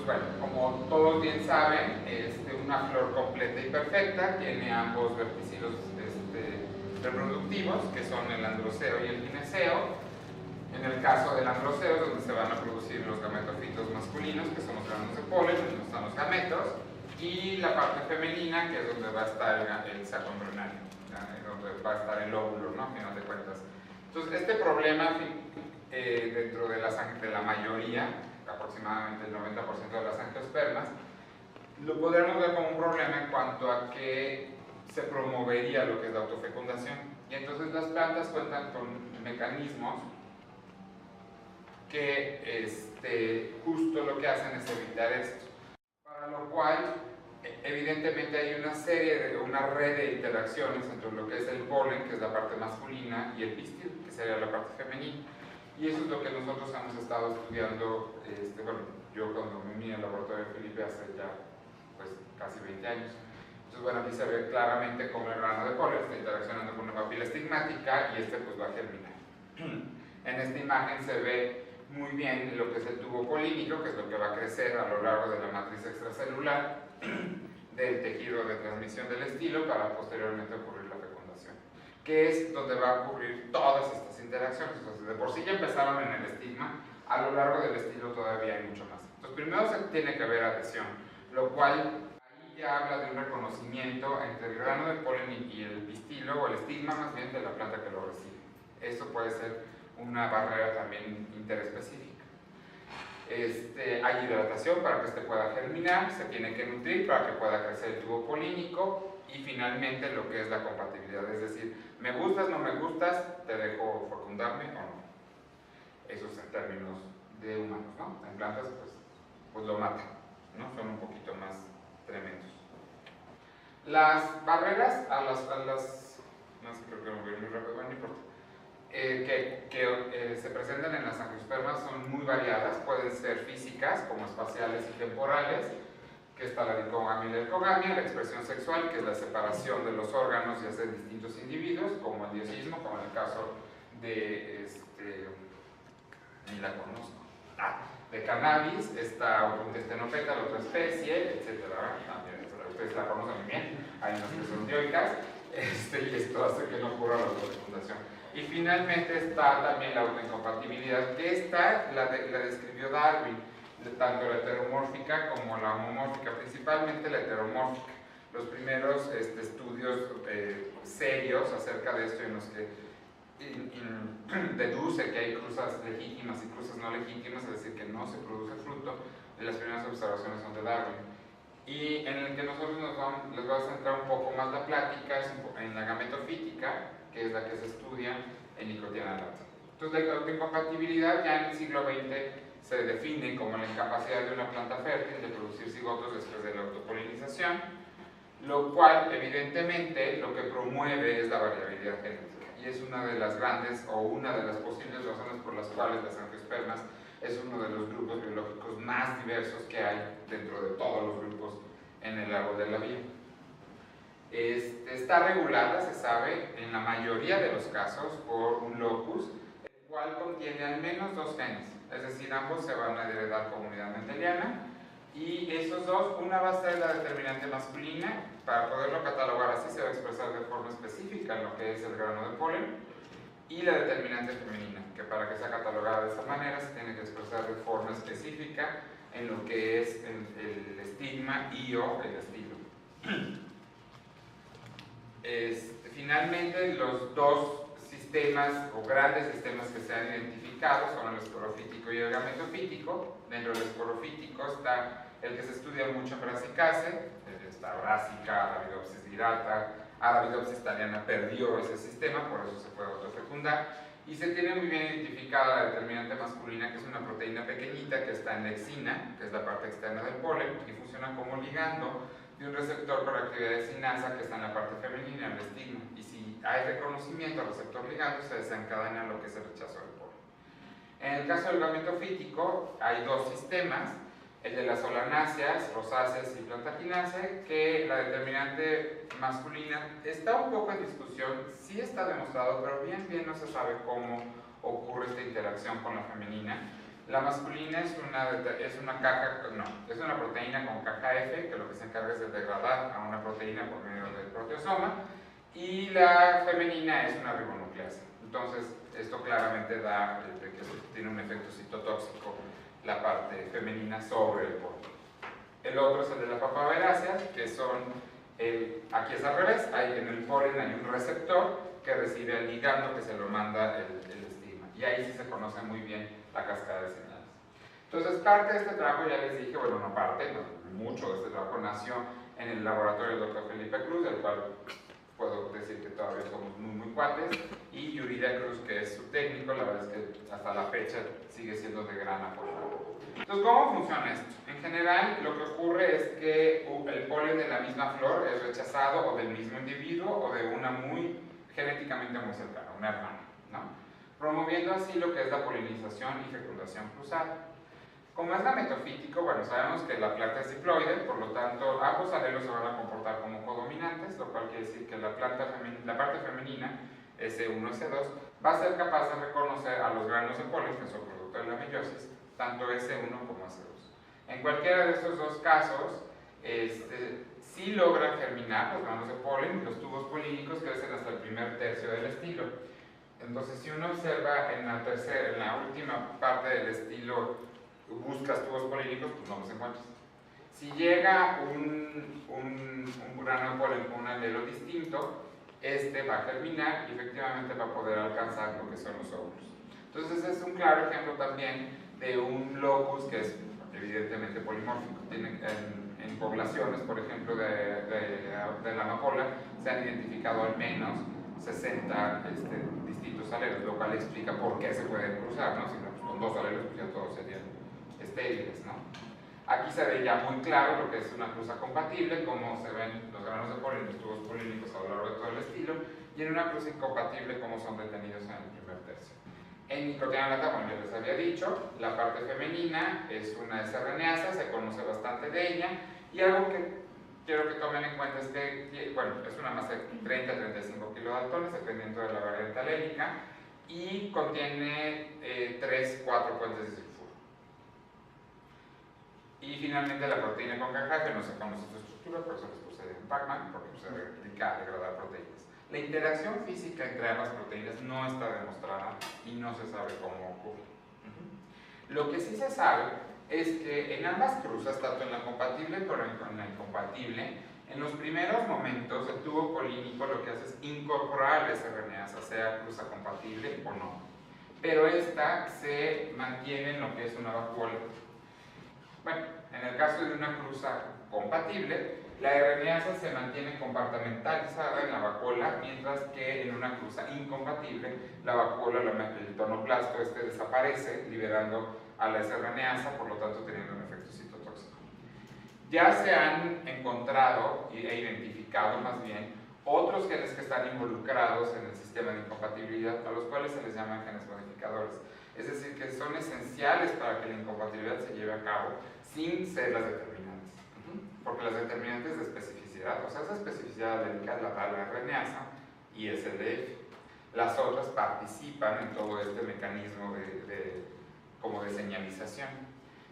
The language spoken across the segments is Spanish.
bueno, como todos bien saben, una flor completa y perfecta tiene ambos verticilos reproductivos, que son el androceo y el gineceo. En el caso del androceo es donde se van a producir los gametofitos masculinos, que son los granos de polen, donde están los gametos, y la parte femenina, que es donde va a estar el saco embrionario, donde va a estar el óvulo, ¿no? A final de cuentas. Entonces, este problema dentro de la mayoría, aproximadamente el 90% de las angiospermas, lo podremos ver como un problema en cuanto a que se promovería lo que es la autofecundación. Y entonces las plantas cuentan con mecanismos que justo lo que hacen es evitar esto. Para lo cual, evidentemente hay una red de interacciones entre lo que es el polen, que es la parte masculina, y el pistil, que sería la parte femenina. Y eso es lo que nosotros hemos estado estudiando, bueno, yo cuando me uní al laboratorio de Felipe hace ya pues casi 20 años. Entonces, bueno, aquí se ve claramente cómo el grano de polen está interaccionando con una papila estigmática y pues va a germinar. En esta imagen se ve muy bien lo que es el tubo polínico, que es lo que va a crecer a lo largo de la matriz extracelular del tejido de transmisión del estilo para posteriormente ocurrir la fecundación, que es donde va a ocurrir todas estas interacciones. Entonces, de por sí ya empezaron en el estigma, a lo largo del estilo todavía hay mucho más. Entonces, primero se tiene que haber adhesión, lo cual ahí ya habla de un reconocimiento entre el grano de polen y el pistilo, o el estigma más bien, de la planta que lo recibe. Eso puede ser una barrera también interespecífica. Hay hidratación para que pueda germinar, se tiene que nutrir para que pueda crecer el tubo polínico, y finalmente lo que es la compatibilidad, es decir, me gustas, no me gustas, te dejo fecundarme o no. Eso es en términos de humanos, ¿no? En plantas pues lo matan, ¿no? Son un poquito más tremendos. Las barreras no sé, creo que me voy muy rápido, bueno, no importa. Que se presentan en las angiospermas son muy variadas, pueden ser físicas como espaciales y temporales, que está la dicogamia y la ergogamia, la expresión sexual, que es la separación de los órganos ya sea de distintos individuos, como el diosismo, como en el caso de ni la conozco, de cannabis, está Opuntestenopeta, la otra especie, etcétera. También ustedes la conocen muy bien, hay unas que son dioicas, y esto hace que no ocurra la autofecundación. Y finalmente está también la autoincompatibilidad, que la describió Darwin, tanto la heteromórfica como la homomórfica, principalmente la heteromórfica. Los primeros estudios serios acerca de esto en los que deduce que hay cruzas legítimas y cruzas no legítimas, es decir, que no se produce fruto, de las primeras observaciones son de Darwin. Y en el que nosotros les vamos a centrar un poco más la plática es en la gametofítica, que es la que se estudia en Nicotiana lata. Entonces, la autoincompatibilidad ya en el siglo XX se define como la incapacidad de una planta fértil de producir cigotos después de la autopolinización, lo cual evidentemente lo que promueve es la variabilidad genética, y es una de las grandes o una de las posibles razones por las cuales las angiospermas es uno de los grupos biológicos más diversos que hay dentro de todos los grupos en el árbol de la vida. Está regulada, se sabe, en la mayoría de los casos por un locus, el cual contiene al menos 2 genes, es decir, ambos se van a heredar como unidad mendeliana, y esos dos, una va a ser la determinante masculina, para poderlo catalogar así se va a expresar de forma específica en lo que es el grano de polen, y la determinante femenina, que para que sea catalogada de esa manera se tiene que expresar de forma específica en lo que es el estigma y o el estilo. Finalmente, los dos sistemas o grandes sistemas que se han identificado son el esporofítico y el gametofítico. Dentro del esporofítico está el que se estudia mucho en Brassicaceae, está Brassica, Arabidopsis virata. Arabidopsis thaliana perdió ese sistema, por eso se puede autofecundar, y se tiene muy bien identificada la determinante masculina, que es una proteína pequeñita que está en la exina, que es la parte externa del polen, y funciona como ligando de un receptor con actividad de sinasa que está en la parte femenina, en el estigma, y si hay reconocimiento al receptor ligando, se desencadena lo que es el rechazo del polen. En el caso del gametofítico hay dos sistemas, el de las solanáceas, rosáceas y plantagináceas, que la determinante masculina está un poco en discusión, sí está demostrado, pero bien no se sabe cómo ocurre esta interacción con la femenina, La masculina es una proteína con caja F, que lo que se encarga es de degradar a una proteína por medio del proteosoma, y la femenina es una ribonucleasa. Entonces, esto claramente da que tiene un efecto citotóxico la parte femenina sobre el polen. El otro es el de la papaverácea, que son, aquí es al revés, en el polen hay un receptor que recibe el ligando que se lo manda el estigma. Y ahí sí se conoce muy bien la cascada de señales. Entonces, parte de este trabajo, ya les dije, bueno, no parte, mucho de este trabajo nació en el laboratorio del Dr. Felipe Cruz, del cual puedo decir que todavía somos muy cuates, y Yuridia Cruz, que es su técnico. La verdad es que hasta la fecha sigue siendo de gran apoyo. Entonces, ¿cómo funciona esto? En general, lo que ocurre es que el polen de la misma flor es rechazado o del mismo individuo o de una genéticamente muy cercana, una hermana, ¿no? Promoviendo así lo que es la polinización y fecundación cruzada. Como es gametofítico, bueno, sabemos que la planta es diploide, por lo tanto, ambos alelos se van a comportar como codominantes, lo cual quiere decir que la parte femenina, S1 y S2, va a ser capaz de reconocer a los granos de polen, que son producto de la meiosis, tanto S1 como S2. En cualquiera de estos dos casos, sí logran germinar los granos de polen, los tubos polínicos crecen hasta el primer tercio del estilo. Entonces, si uno observa en la última parte del estilo, buscas tubos polínicos, pues no los encuentras. Si llega un grano de polen con un alelo distinto, va a germinar y efectivamente va a poder alcanzar lo que son los óvulos. Entonces, es un claro ejemplo también de un locus que es evidentemente polimórfico. En poblaciones, por ejemplo, de la amapola, se han identificado al menos 60 distintos alelos, lo cual explica por qué se pueden cruzar, ¿no? Si no, pues con dos alelos pues ya todos serían estériles, ¿no? Aquí se ve ya muy claro lo que es una cruza compatible, cómo se ven los granos de polen y los tubos polínicos a lo largo de todo el estilo, y en una cruza incompatible, cómo son detenidos en el primer tercio. En Nicotiana lata, como ya les había dicho, la parte femenina es una S-reneasa, se conoce bastante de ella, y algo que quiero que tomen en cuenta es que, bueno, es una masa de 30 a 35 kilodaltones, dependiendo de la variante alélica, y contiene 3-4 puentes de sulfuro. Y finalmente la proteína con caja F no se conoce su estructura, por eso les puse en Pacman, porque se dedica a degradar proteínas. La interacción física entre ambas proteínas no está demostrada y no se sabe cómo ocurre. Lo que sí se sabe es que en ambas cruzas, tanto en la compatible como en la incompatible, en los primeros momentos el tubo polínico lo que hace es incorporar esa RNasa, sea cruza compatible o no. Pero esta se mantiene en lo que es una vacuola. Bueno, en el caso de una cruza compatible, la RNasa se mantiene compartimentalizada en la vacuola, mientras que en una cruza incompatible, la vacuola, el tonoplasto, desaparece, liberando a la S-RNasa, por lo tanto teniendo un efecto citotóxico. Ya se han encontrado e identificado más bien otros genes que están involucrados en el sistema de incompatibilidad, a los cuales se les llaman genes modificadores. Es decir, que son esenciales para que la incompatibilidad se lleve a cabo sin ser las determinantes. Porque las determinantes de especificidad, o sea, esa especificidad alérgica la da la RNasa y SDF. Las otras participan en todo este mecanismo como de señalización.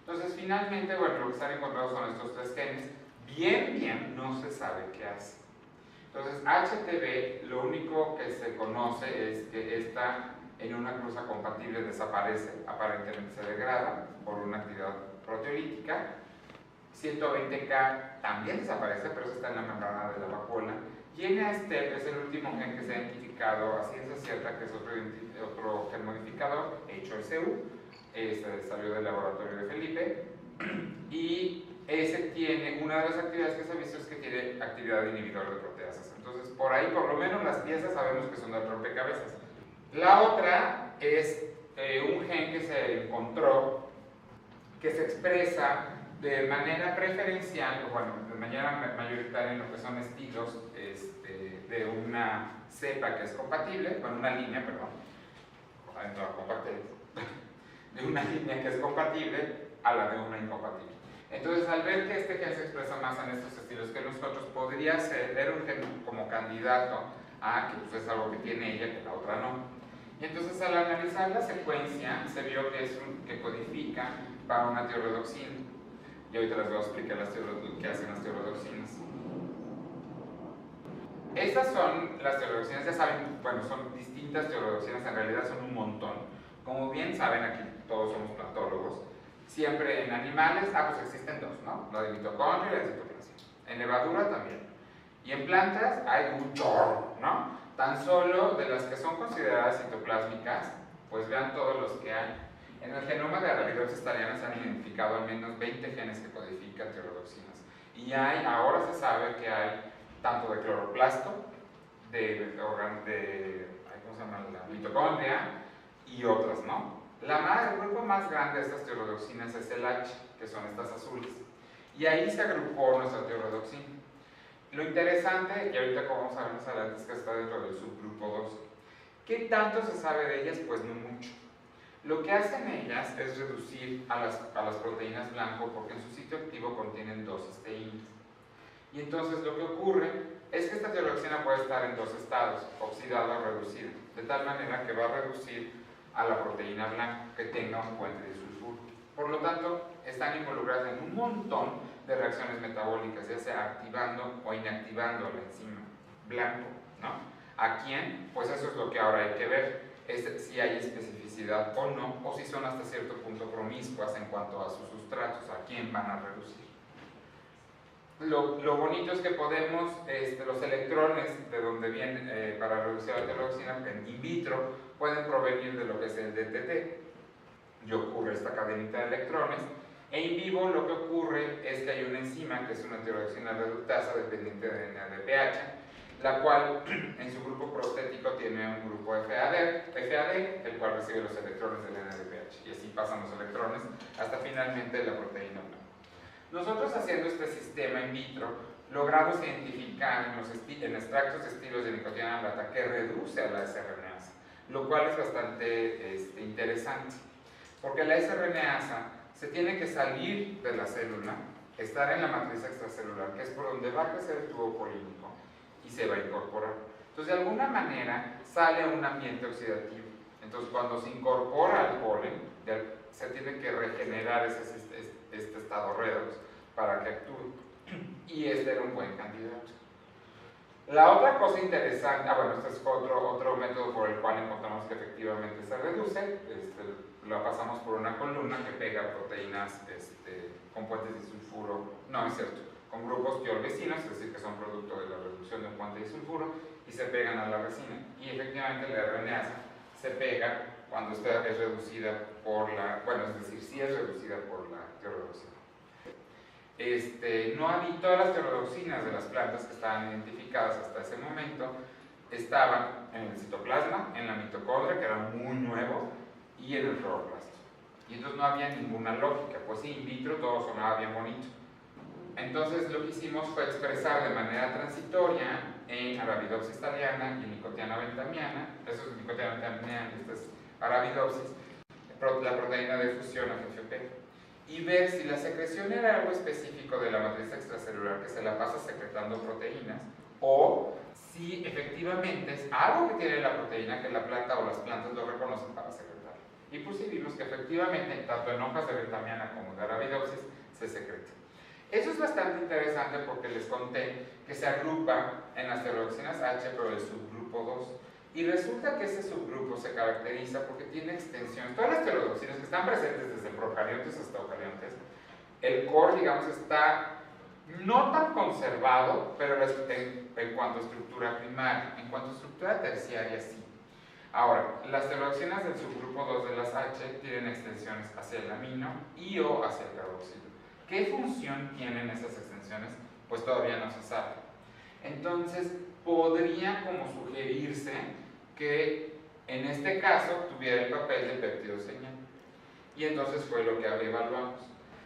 Entonces, finalmente, bueno, lo que se han encontrado son estos tres genes. Bien, no se sabe qué hace. Entonces, HTB, lo único que se conoce es que esta en una cruza compatible desaparece, aparentemente se degrada por una actividad proteolítica. 120K también desaparece, pero eso está en la membrana de la vacuola. Y NASTEP es el último gen que se ha identificado a ciencia cierta, que es otro gen modificador, HOSU, salió del laboratorio de Felipe, y ese tiene, una de las actividades que se ha visto es que tiene actividad inhibidora de proteasas. Entonces, por ahí, por lo menos las piezas sabemos que son del rompecabezas. La otra es un gen que se encontró que se expresa de manera preferencial, bueno, de manera mayoritaria en lo que son estilos de una cepa que es compatible, bueno, una línea, perdón, de una línea que es compatible a la de una incompatible. Entonces, al ver que este gen se expresa más en estos estilos que los otros, podría ser un gen como candidato a que pues, es algo que tiene ella, que la otra no. Y entonces al analizar la secuencia se vio que codifica para una tiorredoxina. Y ahorita les voy a explicar qué hacen las tiorredoxinas. Estas son las tiorredoxinas, ya saben, bueno, son distintas tiorredoxinas, en realidad son un montón. Como bien saben, aquí todos somos plantólogos. Siempre en animales, pues existen dos, ¿no? La de mitocondria y la de citoplasma. En levadura también. Y en plantas hay un chorro, ¿no? Tan solo de las que son consideradas citoplásmicas, pues vean todos los que hay. En el genoma de Arabidopsis thaliana se han identificado al menos 20 genes que codifican tiorredoxinas. Y ahora se sabe que hay tanto de cloroplasto, ¿cómo se llama? La mitocondria y otras, ¿no? El grupo más grande de estas tiorredoxinas es el H, que son estas azules. Y ahí se agrupó nuestra tiorredoxina. Lo interesante, y ahorita como vamos a ver más adelante, es que está dentro del subgrupo 2. ¿Qué tanto se sabe de ellas? Pues no mucho. Lo que hacen ellas es reducir a las proteínas blanco porque en su sitio activo contienen dos cisteínas. Y entonces lo que ocurre es que esta tiorredoxina puede estar en dos estados, oxidada o reducida, de tal manera que va a reducir a la proteína blanca que tenga un puente de sulfuro. Por lo tanto, están involucradas en un montón de reacciones metabólicas, ya sea activando o inactivando la enzima blanco, ¿no? ¿A quién? Pues eso es lo que ahora hay que ver, si hay especificidad o no, o si son hasta cierto punto promiscuas en cuanto a sus sustratos, a quién van a reducir. Lo bonito es que podemos, los electrones de donde vienen para reducir la tiorredoxina en in vitro pueden provenir de lo que es el DTT, y ocurre esta cadenita de electrones. E in vivo lo que ocurre es que hay una enzima que es una tiorredoxina reductasa dependiente de NADPH, la cual en su grupo prostético tiene un grupo FAD, el cual recibe los electrones del NADPH, y así pasan los electrones hasta finalmente la proteína blanca. Nosotros haciendo este sistema in vitro logramos identificar en extractos de estilos de nicotina lata que reduce a la sRNasa, lo cual es bastante interesante, porque la sRNasa se tiene que salir de la célula, estar en la matriz extracelular, que es por donde va a crecer el tubo polínico, y se va a incorporar. Entonces, de alguna manera, sale a un ambiente oxidativo. Entonces, cuando se incorpora al polen, se tiene que regenerar este estado redox para que actúe. Y este era un buen candidato. La otra cosa interesante, este es otro método por el cual encontramos que efectivamente se reduce. La pasamos por una columna que pega proteínas con puentes de sulfuro, no es cierto, con grupos tiorvecinos, es decir, que son producto de la reducción de un puente de sulfuro, y se pegan a la resina. Y efectivamente la RNasa se pega cuando es reducida por sí es reducida por la tiorredoxina. Todas las tiorredoxinas de las plantas que estaban identificadas hasta ese momento estaban en el citoplasma, en la mitocondria, que era muy nuevo, y en el cloroplasto. Y entonces no había ninguna lógica, pues sí, in vitro todo sonaba bien bonito. Entonces lo que hicimos fue expresar de manera transitoria en Arabidopsis thaliana y Nicotiana benthamiana, eso es Nicotiana benthamiana y esta es Arabidopsis, la proteína de fusión FFP, y ver si la secreción era algo específico de la matriz extracelular que se la pasa secretando proteínas, o si efectivamente es algo que tiene la proteína que la planta o las plantas lo reconocen para secretar. Y pues sí vimos que efectivamente, tanto en hojas de benthamiana como de Arabidopsis, se secreta. Eso es bastante interesante porque les conté que se agrupa en las tiorredoxinas H, pero el subgrupo 2. Y resulta que ese subgrupo se caracteriza porque tiene extensión. Todas las tiorredoxinas que están presentes desde procariontes hasta eucariontes, el core, digamos, está no tan conservado, pero en cuanto a estructura primaria. En cuanto a estructura terciaria, sí. Ahora, las tiorredoxinas del subgrupo 2 de las H tienen extensiones hacia el amino y o hacia el carboxilo. ¿Qué función tienen esas extensiones? Pues todavía no se sabe. Entonces, podría como sugerirse que en este caso tuviera el papel de péptido señal. Y entonces fue lo que evaluamos.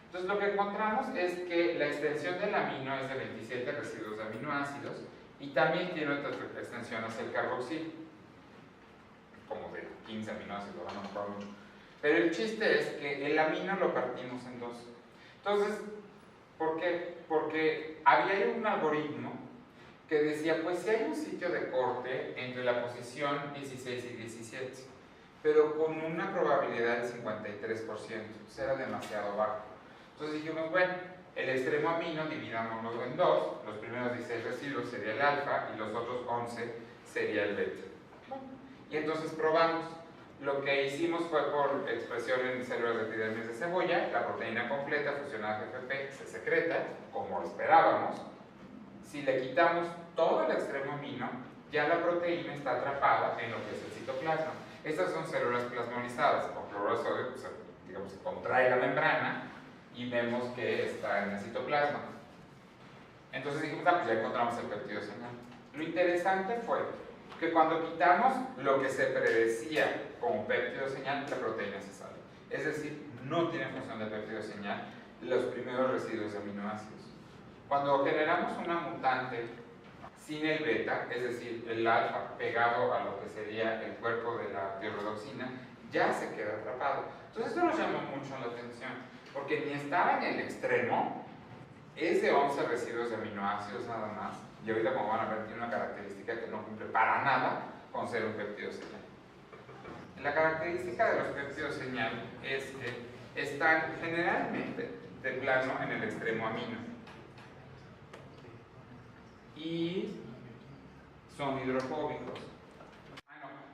Entonces, lo que encontramos es que la extensión del amino es de 27 residuos de aminoácidos y también tiene otra extensión hacia el carboxilo, como de 15 aminoácidos, no me acuerdo mucho. Pero el chiste es que el amino lo partimos en dos. Entonces, ¿por qué? Porque había un algoritmo que decía, pues si hay un sitio de corte entre la posición 16 y 17, pero con una probabilidad del 53%, era demasiado bajo. Entonces dijimos, bueno, el extremo amino dividámoslo en dos, los primeros 16 residuos sería el alfa y los otros 11 sería el beta. Y entonces probamos. Lo que hicimos fue por expresión en células de epidermis de cebolla, la proteína completa fusionada a GFP se secreta, como esperábamos. Si le quitamos todo el extremo amino, ya la proteína está atrapada en lo que es el citoplasma. Estas son células plasmonizadas, con cloruro de sodio, pues, digamos, se contrae la membrana y vemos que está en el citoplasma. Entonces dijimos, pues ya encontramos el péptido señal. Lo interesante fue que cuando quitamos lo que se predecía como péptido señal, la proteína se sale. Es decir, no tiene función de péptido señal los primeros residuos de aminoácidos. Cuando generamos una mutante sin el beta, es decir, el alfa pegado a lo que sería el cuerpo de la tiorredoxina, ya se queda atrapado. Entonces esto nos llamó mucho la atención, porque ni estaba en el extremo, es de 11 residuos de aminoácidos nada más, y ahorita como van a ver tiene una característica que no cumple para nada con ser un péptido señal. La característica de los péptidos señal es que están generalmente de plano en el extremo amino y son hidrofóbicos.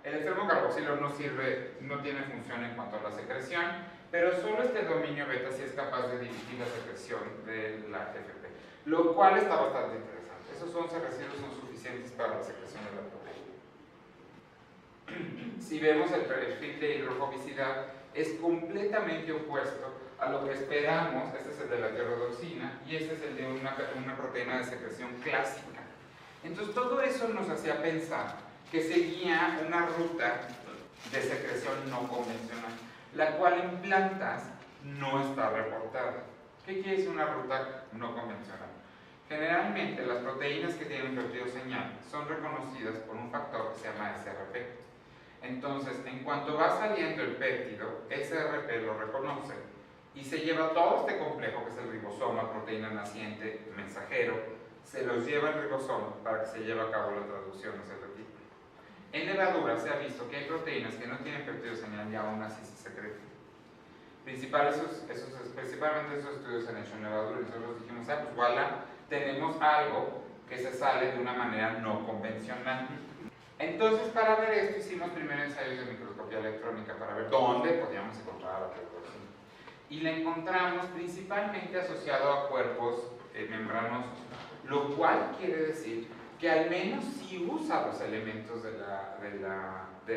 El extremo carboxilo no sirve, no tiene función en cuanto a la secreción, pero solo este dominio beta sí es capaz de dirigir la secreción de la GFP, lo cual está bastante interesante. Esos 11 residuos son suficientes para la secreción de la proteína. Si vemos el perfil de hidrofobicidad, es completamente opuesto a lo que esperamos. Este es el de la tiorredoxina y este es el de una proteína de secreción clásica. Entonces todo eso nos hacía pensar que seguía una ruta de secreción no convencional, la cual en plantas no está reportada. ¿Qué quiere decir una ruta no convencional? Generalmente las proteínas que tienen péptido señal son reconocidas por un factor que se llama SRP. Entonces, en cuanto va saliendo el péptido, SRP lo reconoce y se lleva todo este complejo que es el ribosoma, proteína naciente, mensajero, se los lleva al ribosoma para que se lleve a cabo la traducción hacia el retículo. En levadura se ha visto que hay proteínas que no tienen péptido señal y aún así se secretan. Principalmente esos estudios se han hecho en levadura y nosotros dijimos, pues voilà, tenemos algo que se sale de una manera no convencional. Entonces, para ver esto, hicimos primero ensayos de microscopía electrónica para ver dónde podíamos encontrar a la tiorredoxina. Y la encontramos principalmente asociado a cuerpos membranosos, lo cual quiere decir que al menos sí usa los elementos de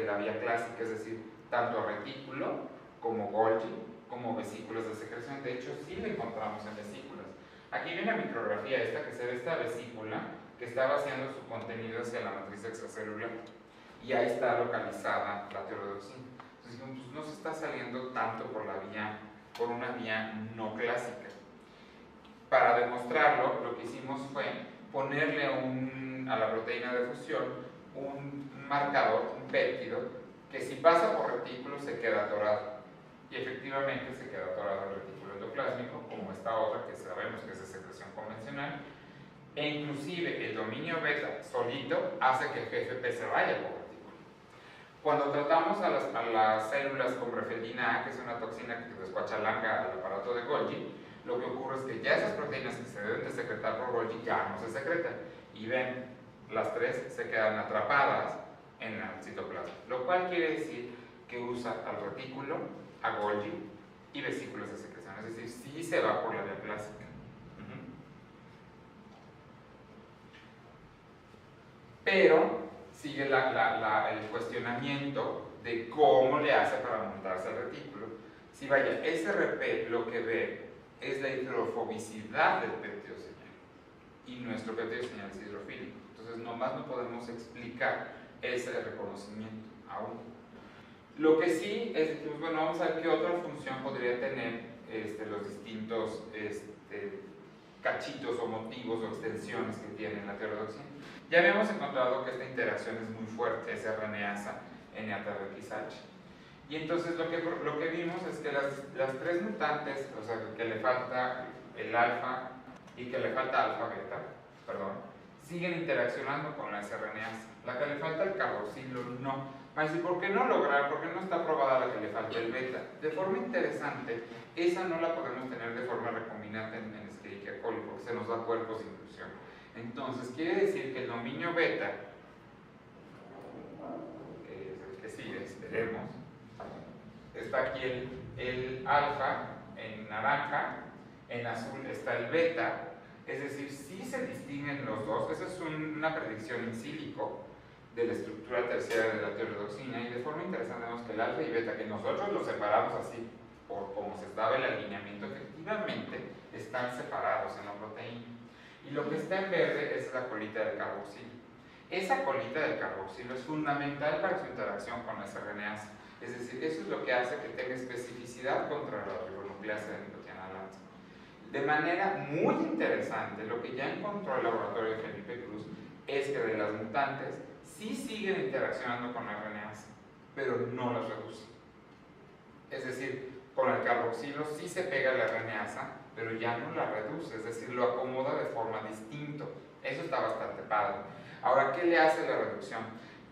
la vía clásica, es decir, tanto retículo como Golgi, como vesículas de secreción. De hecho, sí la encontramos en vesículas. Aquí viene la micrografía esta, que se ve esta vesícula que está vaciando su contenido hacia la matriz extracelular y ahí está localizada la tiorredoxina. Entonces, pues no se está saliendo tanto por una vía no clásica. Para demostrarlo, lo que hicimos fue ponerle a la proteína de fusión un marcador, un péptido, que si pasa por retículo se queda atorado. Y efectivamente se queda atorado el retículo endoplásmico, como esta otra que sabemos que es de secreción convencional. E inclusive el dominio beta solito hace que el GFP se vaya por retículo. Cuando tratamos a las células con brefedina A, que es una toxina que descuachalanga al aparato de Golgi, lo que ocurre es que ya esas proteínas que se deben de secretar por Golgi ya no se secretan. Y ven, las tres se quedan atrapadas en el citoplasma. Lo cual quiere decir que usa al retículo, a Golgi y vesículas de secreción. Es decir, sí se va por la vía clásica. Pero sigue el cuestionamiento de cómo le hace para montarse el retículo. Si vaya, SRP lo que ve es la hidrofobicidad del péptido señal y nuestro péptido señal es hidrofílico. Entonces nomás no podemos explicar ese reconocimiento aún. Lo que sí es, pues bueno, vamos a ver qué otra función podría tener los distintos cachitos o motivos o extensiones que tiene la tiorredoxina. Ya habíamos encontrado que esta interacción es muy fuerte, es RNasa NATRXH. Y entonces lo que vimos es que las tres mutantes, o sea, que le falta el alfa y que le falta alfa beta, perdón, siguen interaccionando con la sRNasa. La que le falta el carboxilo no. Va a decir, ¿por qué no lograr? ¿Por qué no está probada la que le falta el beta? De forma interesante, esa no la podemos tener de forma recombinante en Escherichia coli, porque se nos da cuerpos de inclusión. Entonces, quiere decir que el dominio beta, que es el que sigue, esperemos, está aquí el alfa en naranja, en azul está el beta, es decir, sí se distinguen los dos. Esa es una predicción in silico de la estructura terciaria de la tiroidoxina, y de forma interesante vemos que el alfa y beta, que nosotros los separamos así por como se estaba el alineamiento, efectivamente están separados en la proteína. Y lo que está en verde es la colita del carboxilo. Esa colita del carboxilo es fundamental para su interacción con la sRNasa. Es decir, eso es lo que hace que tenga especificidad contra la ribonucleasa de nicotinamida. De manera muy interesante, lo que ya encontró el laboratorio de Felipe Cruz es que de las mutantes sí siguen interaccionando con la RNasa, pero no las reduce. Es decir, con el carboxilo sí se pega la RNasa, pero ya no la reduce, es decir, lo acomoda de forma distinta. Eso está bastante padre. Ahora, ¿qué le hace la reducción?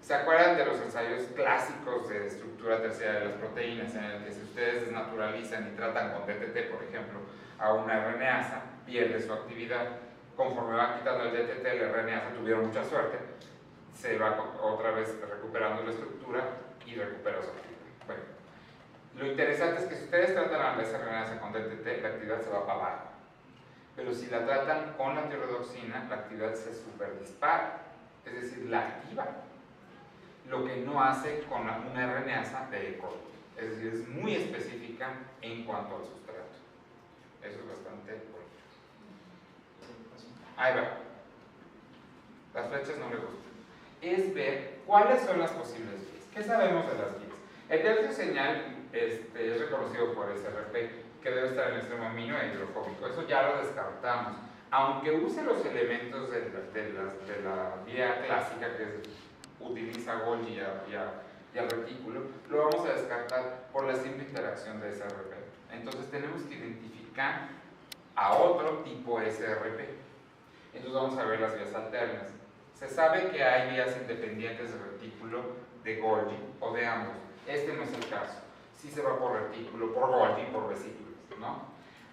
¿Se acuerdan de los ensayos clásicos de estructura terciaria de las proteínas, en el que si ustedes desnaturalizan y tratan con DTT, por ejemplo, a una RNasa, pierde su actividad? Conforme va quitando el DTT, la RNasa, tuvieron mucha suerte, se va otra vez recuperando la estructura y recupera su actividad. Bueno, lo interesante es que si ustedes tratan a la sRNasa con DTT, la actividad se va para abajo. Pero si la tratan con la tiroidoxina, la actividad se superdispara, es decir, la activa. Lo que no hace con una RNasa de E. coli. Es decir, es muy específica en cuanto al sustrato. Eso es bastante bueno. Ahí va. Las flechas no le gustan. Es ver cuáles son las posibles vías. ¿Qué sabemos de las vías? El tercio señal es reconocido por SRP, que debe estar en el extremo amino e hidrofóbico. Eso ya lo descartamos. Aunque use los elementos de la vía clásica, que utiliza Golgi y al retículo, lo vamos a descartar por la simple interacción de SRP. Entonces tenemos que identificar a otro tipo SRP. Entonces vamos a ver las vías alternas. Se sabe que hay vías independientes de retículo de Golgi o de ambos. Este no es el caso. Sí se va por retículo, por Golgi, por vesículas, ¿no?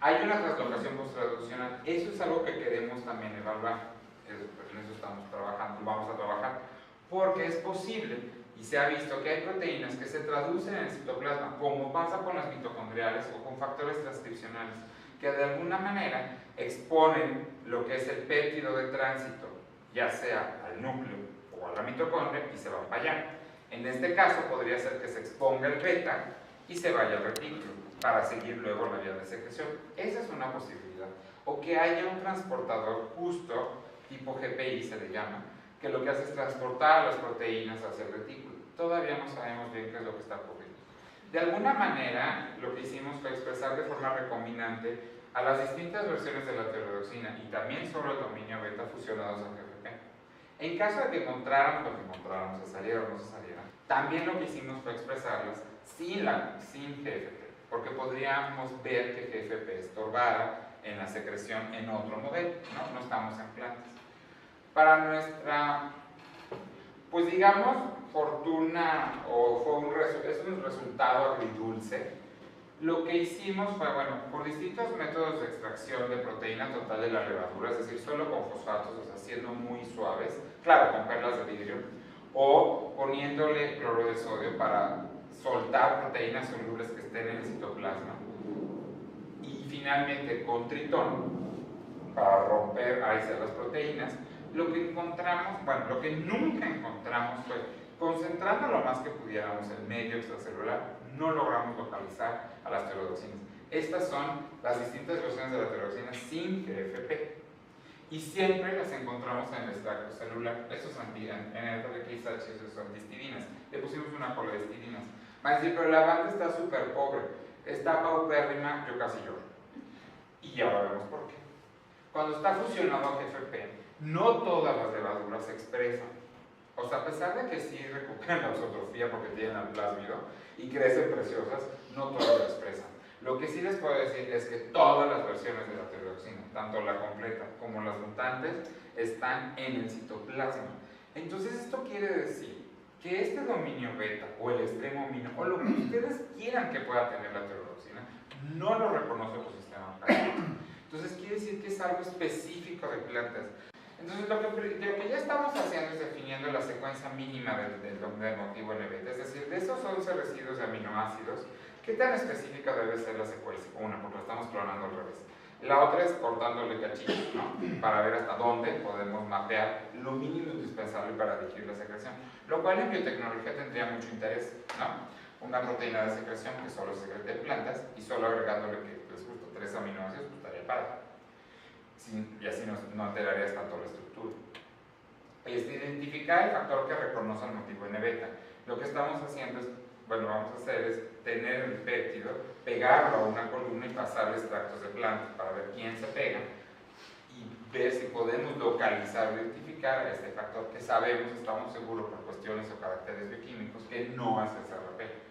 Hay una translocación posttraduccional. Eso es algo que queremos también evaluar. En eso estamos trabajando, vamos a trabajar. Porque es posible, y se ha visto que hay proteínas que se traducen en el citoplasma, como pasa con las mitocondriales o con factores transcripcionales, que de alguna manera exponen lo que es el péptido de tránsito, ya sea al núcleo o a la mitocondria, y se van para allá. En este caso podría ser que se exponga el beta y se vaya al retículo para seguir luego la vía de secreción. Esa es una posibilidad. O que haya un transportador justo, tipo GPI se le llama, que lo que hace es transportar las proteínas hacia el retículo. Todavía no sabemos bien qué es lo que está ocurriendo. De alguna manera, lo que hicimos fue expresar de forma recombinante a las distintas versiones de la tiroidoxina y también sobre el dominio beta fusionados a GFP. En caso de que encontráramos lo que encontráramos, se salieran o no se salieran, también lo que hicimos fue expresarlas sin GFP, porque podríamos ver que GFP estorbara en la secreción en otro modelo, ¿no? No estamos en plantas. Para nuestra, pues digamos, fortuna, o es un resultado agridulce, lo que hicimos fue, bueno, por distintos métodos de extracción de proteína total de la levadura, es decir, solo con fosfatos, o sea, siendo muy suaves, claro, con perlas de vidrio, o poniéndole cloruro de sodio para soltar proteínas solubles que estén en el citoplasma, y finalmente con tritón, para romper, aislar las proteínas. Lo que encontramos, bueno, lo que nunca encontramos fue, concentrando lo más que pudiéramos el medio extracelular, no logramos localizar a las tiroidoxinas. Estas son las distintas versiones de la tiroidoxina sin GFP. Y siempre las encontramos en el extracto celular. Estos son NRXH, esos son histidinas. Le pusimos una cola de histidinas. Va a decir, pero la banda está súper pobre, está paupérrima, yo casi lloro. Y ahora vemos por qué. Cuando está fusionado a GFP, no todas las levaduras se expresan. O sea, a pesar de que sí recuperan la ausotrofía porque tienen el plásmido y crecen preciosas, no todas lo expresan. Lo que sí les puedo decir es que todas las versiones de la tiroxina, tanto la completa como las mutantes, están en el citoplasma. Entonces esto quiere decir que este dominio beta o el extremo amino o lo que ustedes quieran que pueda tener la tiroxina no lo reconoce tu sistema oncogénico. Entonces quiere decir que es algo específico de plantas. Entonces lo que ya estamos haciendo es definiendo la secuencia mínima del motivo N-beta, es decir, de esos 11 residuos de aminoácidos, ¿qué tan específica debe ser la secuencia? Una, porque lo estamos clonando al revés. La otra es cortándole cachitos, ¿no? Para ver hasta dónde podemos mapear lo mínimo indispensable para dirigir la secreción, lo cual en biotecnología tendría mucho interés, ¿no? Una proteína de secreción que solo se secreta en plantas y solo agregándole que les gusta 3 aminoácidos, pues estaría padre. Y así no alterarías tanto la estructura. Identificar el factor que reconoce el motivo N-beta. Lo que estamos haciendo es, bueno, vamos a hacer es tener el péptido, pegarlo a una columna y pasarle extractos de plantas para ver quién se pega y ver si podemos localizar o identificar a este factor que sabemos, estamos seguros por cuestiones o caracteres bioquímicos que no hace el CRP.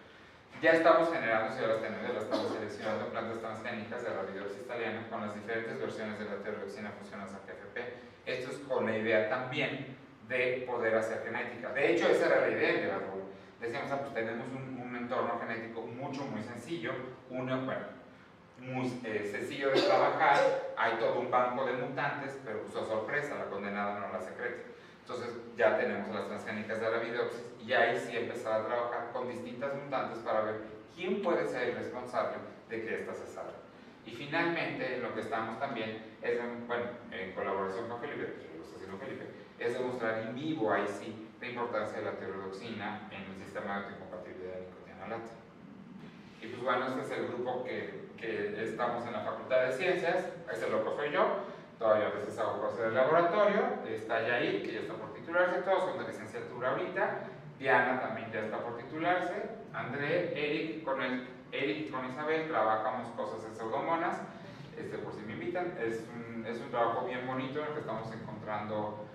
Ya estamos generando, si ya las tenemos, ya las estamos seleccionando plantas transgénicas de Arabidopsis thaliana con las diferentes versiones de la tiroxina funcionales a TFP. Esto es con la idea también de poder hacer genética. De hecho, esa era la idea de la RUL. Decíamos, pues tenemos un entorno genético muy sencillo, muy sencillo de trabajar, hay todo un banco de mutantes, pero pues a sorpresa, la condenada no la secreta. Entonces ya tenemos las transgénicas de Arabidopsis y ahí sí empezar a trabajar con distintas mutantes para ver quién puede ser el responsable de que ésta se salga. Y finalmente, lo que estamos también es, en colaboración con Felipe, que lo está haciendo Felipe, es demostrar in vivo, ahí sí, la importancia de la tirodoxina en el sistema de autocompatibilidad de nicotina láctea. Y pues bueno, este es el grupo que estamos en la Facultad de Ciencias, ese loco soy yo. Todavía a veces hago cosas del laboratorio, está Yair, que ya está por titularse, todos son de licenciatura ahorita, Diana también ya está por titularse, André, Eric y con Isabel trabajamos cosas en pseudomonas, por si me invitan, es un trabajo bien bonito en el que estamos encontrando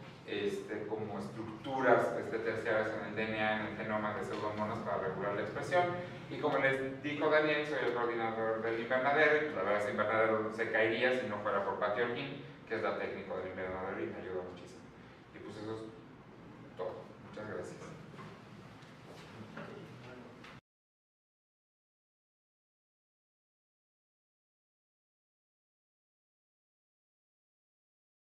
como estructuras terciarias en el DNA, en el genoma de pseudomonas para regular la expresión. Y como les dijo Daniel, soy el coordinador del invernadero, y pues la verdad ese invernadero se caería si no fuera por Patty Holguín, que es la técnica del invernadero y me ayuda muchísimo. Y pues eso es todo. Muchas gracias.